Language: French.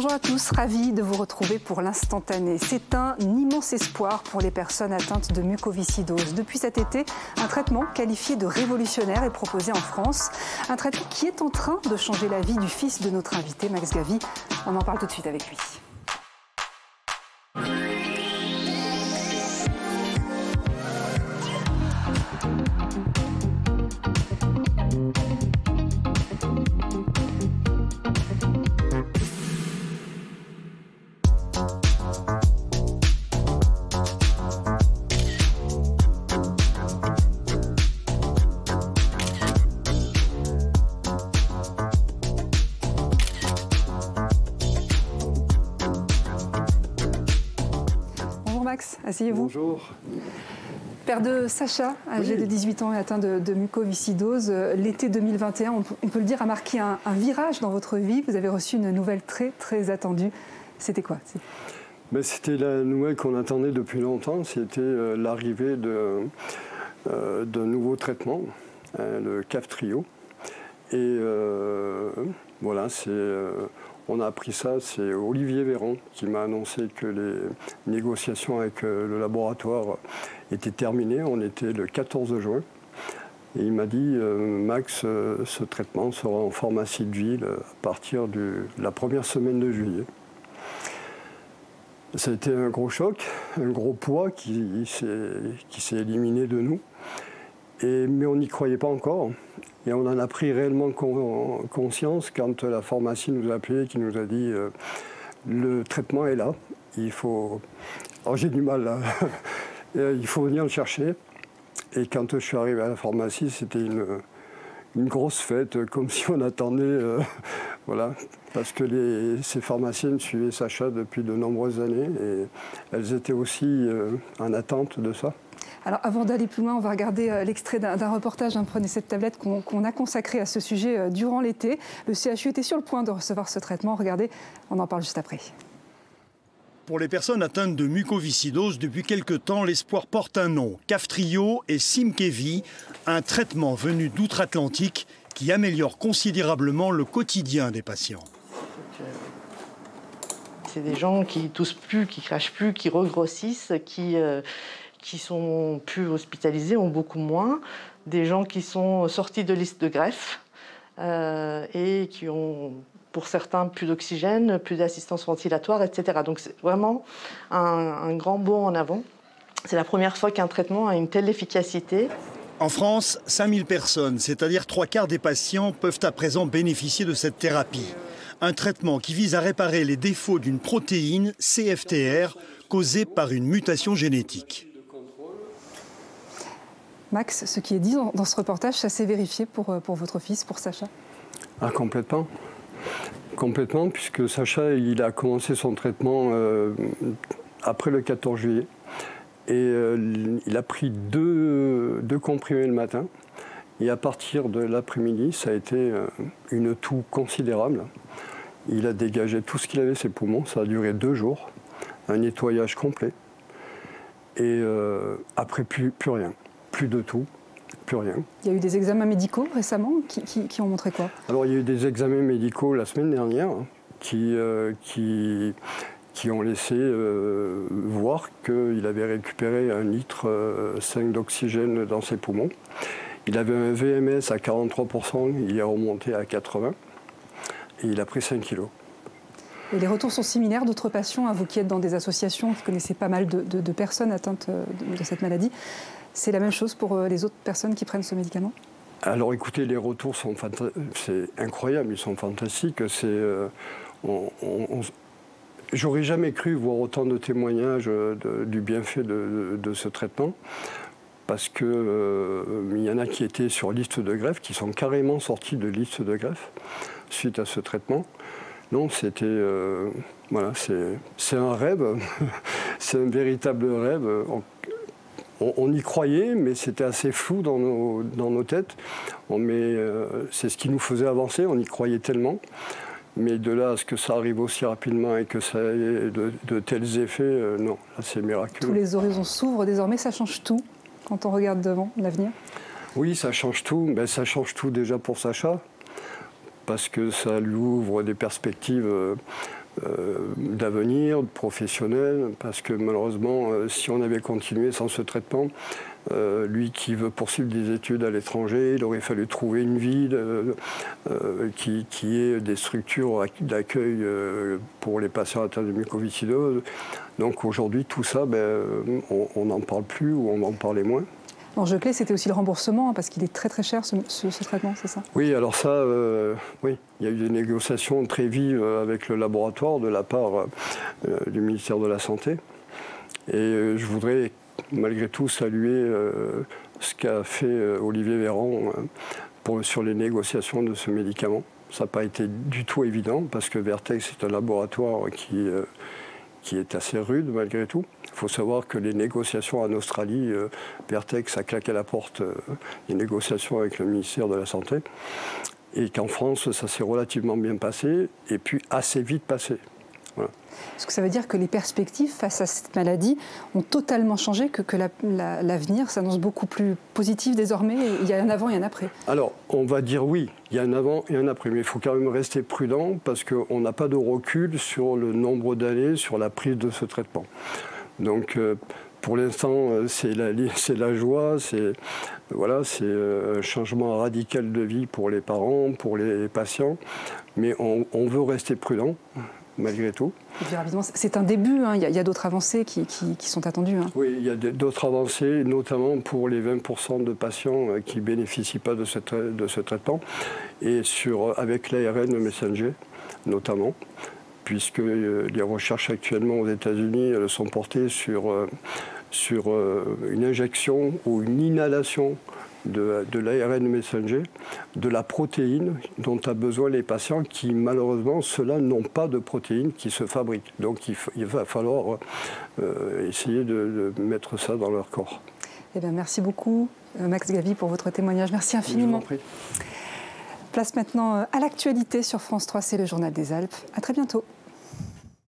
Bonjour à tous, ravi de vous retrouver pour l'instantané. C'est un immense espoir pour les personnes atteintes de mucoviscidose. Depuis cet été, un traitement qualifié de révolutionnaire est proposé en France. Un traitement qui est en train de changer la vie du fils de notre invité, Max Gavy. On en parle tout de suite avec lui. Max, asseyez-vous. Bonjour. Père de Sacha, âgé de 18 ans et atteint de mucoviscidose, l'été 2021, on peut le dire, a marqué un virage dans votre vie. Vous avez reçu une nouvelle très attendue. C'était quoi? C'était la nouvelle qu'on attendait depuis longtemps. C'était l'arrivée d'un nouveau traitement, le Kaftrio. Et voilà, on a appris ça, c'est Olivier Véran qui m'a annoncé que les négociations avec le laboratoire étaient terminées. On était le 14 juin. Et il m'a dit, Max, ce traitement sera en pharmacie de ville à partir de la première semaine de juillet. Ça a été un gros choc, un gros poids qui s'est éliminé de nous. Mais on n'y croyait pas encore. Et on en a pris réellement conscience quand la pharmacie nous a appelé, qui nous a dit le traitement est là, il faut... Alors j'ai du mal là, il faut venir le chercher. Et quand je suis arrivé à la pharmacie, c'était une grosse fête, comme si on attendait, voilà, parce que ces pharmaciennes suivaient Sacha depuis de nombreuses années et elles étaient aussi en attente de ça. Alors avant d'aller plus loin, on va regarder l'extrait d'un reportage, prenez cette tablette, qu'on a consacré à ce sujet durant l'été. Le CHU était sur le point de recevoir ce traitement. Regardez, on en parle juste après. Pour les personnes atteintes de mucoviscidose, depuis quelque temps, l'espoir porte un nom, Kaftrio et Symkevi, un traitement venu d'outre-Atlantique qui améliore considérablement le quotidien des patients. C'est des gens qui toussent plus, qui crachent plus, qui regrossissent, qui sont plus hospitalisés, ont beaucoup moins, des gens qui sont sortis de liste de greffe et qui ont, pour certains, plus d'oxygène, plus d'assistance ventilatoire, etc. Donc c'est vraiment un grand bond en avant. C'est la première fois qu'un traitement a une telle efficacité. En France, 5000 personnes, c'est-à-dire 3/4 des patients, peuvent à présent bénéficier de cette thérapie. Un traitement qui vise à réparer les défauts d'une protéine, CFTR, causée par une mutation génétique. Max, ce qui est dit dans ce reportage, ça s'est vérifié pour votre fils, pour Sacha? Ah, complètement. Complètement, puisque Sacha, il a commencé son traitement après le 14 juillet. Et il a pris deux comprimés le matin. Et à partir de l'après-midi, ça a été une toux considérable. Il a dégagé tout ce qu'il avait, ses poumons. Ça a duré 2 jours. Un nettoyage complet. Et après, plus rien. Plus de tout, plus rien. Il y a eu des examens médicaux récemment qui ont montré quoi? Alors il y a eu des examens médicaux la semaine dernière qui ont laissé voir qu'il avait récupéré 1,5 litre d'oxygène dans ses poumons. Il avait un VMS à 43%, il est remonté à 80% et il a pris 5 kilos. Et les retours sont similaires d'autres patients, vous qui êtes dans des associations, qui connaissez pas mal de personnes atteintes de cette maladie. C'est la même chose pour les autres personnes qui prennent ce médicament? Alors écoutez, les retours sont c'est incroyable, ils sont fantastiques. J'aurais jamais cru voir autant de témoignages du bienfait de ce traitement, parce qu'il y en a qui étaient sur liste de greffe, qui sont carrément sortis de liste de greffe suite à ce traitement. Non, c'était... voilà, c'est un rêve, c'est un véritable rêve. On y croyait, mais c'était assez flou dans nos têtes. C'est ce qui nous faisait avancer, on y croyait tellement. Mais de là à ce que ça arrive aussi rapidement et que ça ait de tels effets, non, là c'est miraculeux. Tous les horizons s'ouvrent désormais, ça change tout quand on regarde devant l'avenir? Oui, ça change tout. Ça change tout déjà pour Sacha, parce que ça lui ouvre des perspectives d'avenir, professionnel, parce que malheureusement, si on avait continué sans ce traitement, lui qui veut poursuivre des études à l'étranger, il aurait fallu trouver une ville qui ait des structures d'accueil pour les patients atteints de mucoviscidose. Donc aujourd'hui, tout ça, on n'en parle plus ou on en parlait moins. L'enjeu clé, c'était aussi le remboursement, parce qu'il est très très cher ce traitement, c'est ça? Oui, alors ça, oui, il y a eu des négociations très vives avec le laboratoire de la part du ministère de la Santé. Et je voudrais malgré tout saluer ce qu'a fait Olivier Véran sur les négociations de ce médicament. Ça n'a pas été du tout évident, parce que Vertex est un laboratoire qui est assez rude malgré tout. Il faut savoir que les négociations en Australie, Vertex a claqué la porte des négociations avec le ministère de la Santé, et qu'en France, ça s'est relativement bien passé, et puis assez vite passé. Voilà. Est-ce que ça veut dire que les perspectives face à cette maladie ont totalement changé, que l'avenir s'annonce beaucoup plus positif désormais, et il y a un avant et un après? Alors, on va dire oui, il y a un avant et un après, mais il faut quand même rester prudent, parce qu'on n'a pas de recul sur le nombre d'années, sur la prise de ce traitement. Donc, pour l'instant, c'est la joie, c'est un changement radical de vie pour les parents, pour les patients, mais on veut rester prudent, malgré tout. Et puis rapidement, c'est un début, hein. Il y a d'autres avancées qui sont attendues. Hein. Oui, il y a d'autres avancées, notamment pour les 20% de patients qui ne bénéficient pas de ce traitement, et avec l'ARN Messenger, notamment, puisque les recherches actuellement aux États-Unis sont portées sur une injection ou une inhalation de l'ARN Messenger, de la protéine dont ont besoin les patients qui, malheureusement, ceux-là n'ont pas de protéines qui se fabriquent. Donc il va falloir essayer de mettre ça dans leur corps. Eh bien, merci beaucoup, Max Gavy, pour votre témoignage. Merci infiniment. Je vous en prie. Place maintenant à l'actualité sur France 3, c'est le Journal des Alpes. À très bientôt.